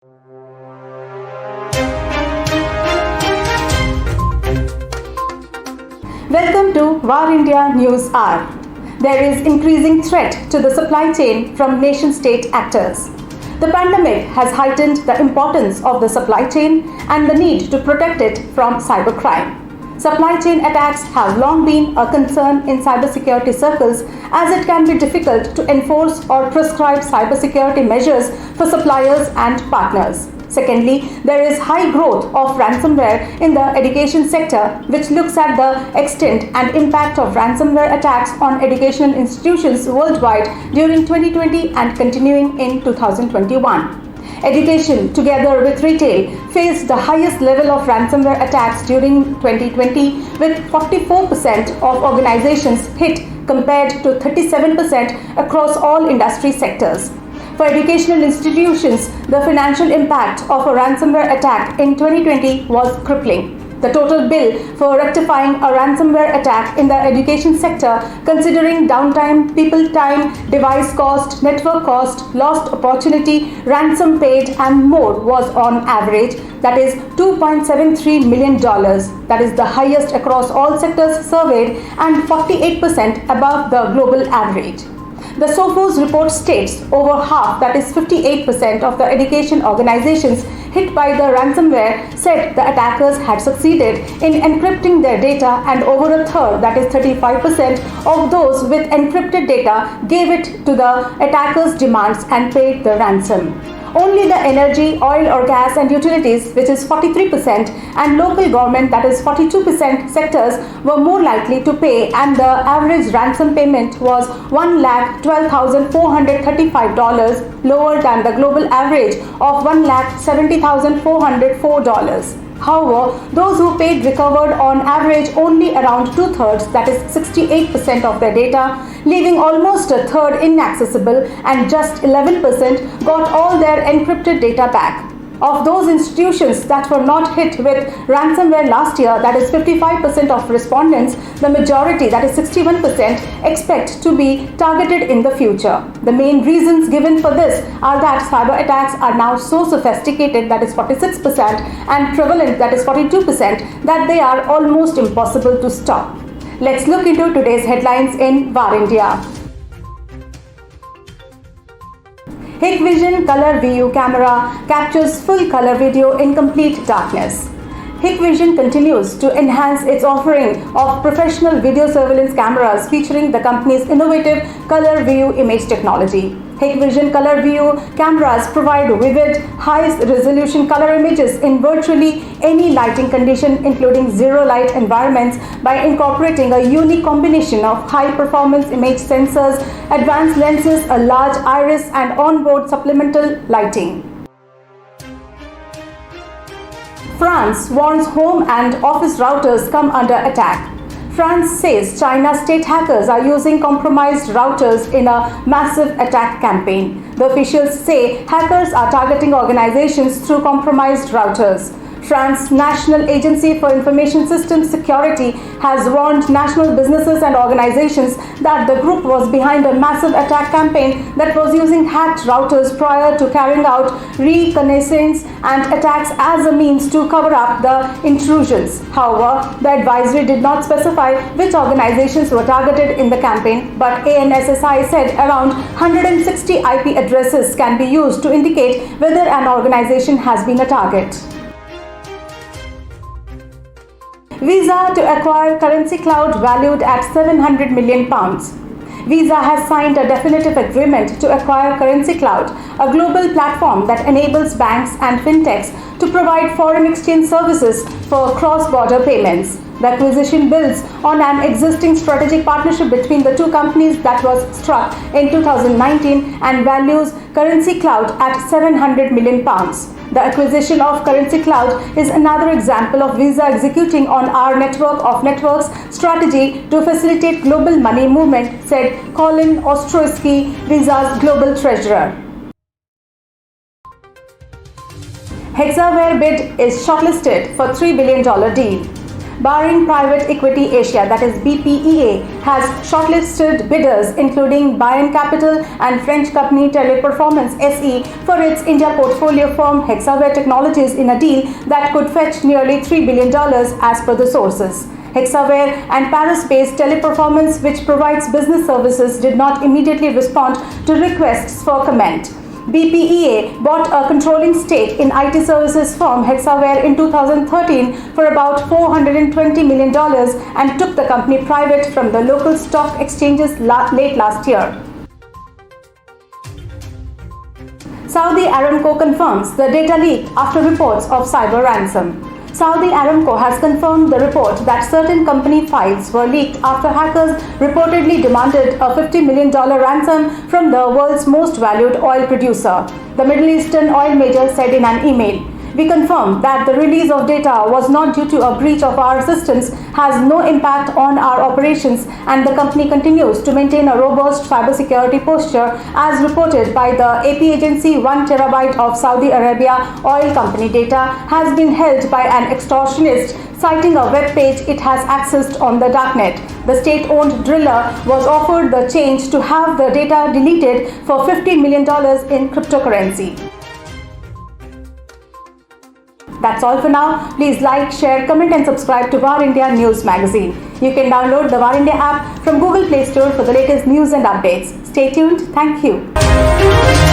Welcome to VAR India News Hour. There is increasing threat to the supply chain from nation-state actors. The pandemic has heightened the importance of the supply chain and the need to protect it from cybercrime. Supply chain attacks have long been a concern in cybersecurity circles, as it can be difficult to enforce or prescribe cybersecurity measures for suppliers and partners. Secondly, there is high growth of ransomware in the education sector, which looks at the extent and impact of ransomware attacks on educational institutions worldwide during 2020 and continuing in 2021. Education, together with retail, faced the highest level of ransomware attacks during 2020, with 44% of organizations hit compared to 37% across all industry sectors. For educational institutions, the financial impact of a ransomware attack in 2020 was crippling. The total bill for rectifying a ransomware attack in the education sector, considering downtime, people time, device cost, network cost, lost opportunity, ransom paid, and more, was on average, that is $2.73 million. That is the highest across all sectors surveyed and 48% above the global average. The Sophos report states over half, that is 58% of the education organizations hit by the ransomware, said the attackers had succeeded in encrypting their data, and over a third, that is 35% of those with encrypted data, gave it to the attackers' demands and paid the ransom. Only the energy, oil or gas and utilities, which is 43%, and local government, that is 42% sectors, were more likely to pay, and the average ransom payment was $1,12,435, lower than the global average of $1,70,404. However, those who paid recovered on average only around two-thirds, that is 68% of their data, leaving almost a third inaccessible, and just 11% got all their encrypted data back. Of those institutions that were not hit with ransomware last year, that is 55% of respondents, the majority, that is 61%, expect to be targeted in the future. The main reasons given for this are that cyber attacks are now so sophisticated, that is 46%, and prevalent, that is 42%, that they are almost impossible to stop. Let's look into today's headlines in VAR India. Hikvision Color VU camera captures full color video in complete darkness. Hikvision continues to enhance its offering of professional video surveillance cameras featuring the company's innovative Color VU image technology. Hikvision Color VU cameras provide vivid, high-resolution color images in virtually any lighting condition, including zero-light environments, by incorporating a unique combination of high-performance image sensors, advanced lenses, a large iris, and onboard supplemental lighting. France warns home and office routers come under attack. France says China's state hackers are using compromised routers in a massive attack campaign. The officials say hackers are targeting organizations through compromised routers. France's National Agency for Information Systems Security has warned national businesses and organizations that the group was behind a massive attack campaign that was using hacked routers prior to carrying out reconnaissance and attacks as a means to cover up the intrusions. However, the advisory did not specify which organizations were targeted in the campaign, but ANSSI said around 160 IP addresses can be used to indicate whether an organization has been a target. Visa to acquire Currency Cloud valued at £700 million. Visa has signed a definitive agreement to acquire Currency Cloud, a global platform that enables banks and fintechs to provide foreign exchange services for cross-border payments. The acquisition builds on an existing strategic partnership between the two companies that was struck in 2019 and values Currency Cloud at £700 million. The acquisition of Currency Cloud is another example of Visa executing on our network of networks strategy to facilitate global money movement, said Colin Ostrowski, Visa's global treasurer. Hexaware bid is shortlisted for $3 billion deal. Bahrain Private Equity Asia, that is BPEA, has shortlisted bidders including Bahrain Capital and French company Teleperformance SE for its India portfolio firm Hexaware Technologies in a deal that could fetch nearly $3 billion as per the sources. Hexaware and Paris-based Teleperformance, which provides business services, did not immediately respond to requests for comment. BPEA bought a controlling stake in IT services firm Hexaware in 2013 for about $420 million and took the company private from the local stock exchanges late last year. Saudi Aramco confirms the data leak after reports of cyber ransom. Saudi Aramco has confirmed the report that certain company files were leaked after hackers reportedly demanded a $50 million ransom from the world's most valued oil producer. The Middle Eastern oil major said in an email, "We confirm that the release of data was not due to a breach of our systems, has no impact on our operations, and the company continues to maintain a robust cybersecurity posture as reported by the AP agency. 1 terabyte of Saudi Arabia oil company data has been held by an extortionist, citing a web page it has accessed on the darknet. The state-owned driller was offered the change to have the data deleted for $50 million in cryptocurrency." That's all for now. Please like, share, comment and subscribe to VAR India News Magazine. You can download the VAR India app from Google Play Store for the latest news and updates. Stay tuned. Thank you.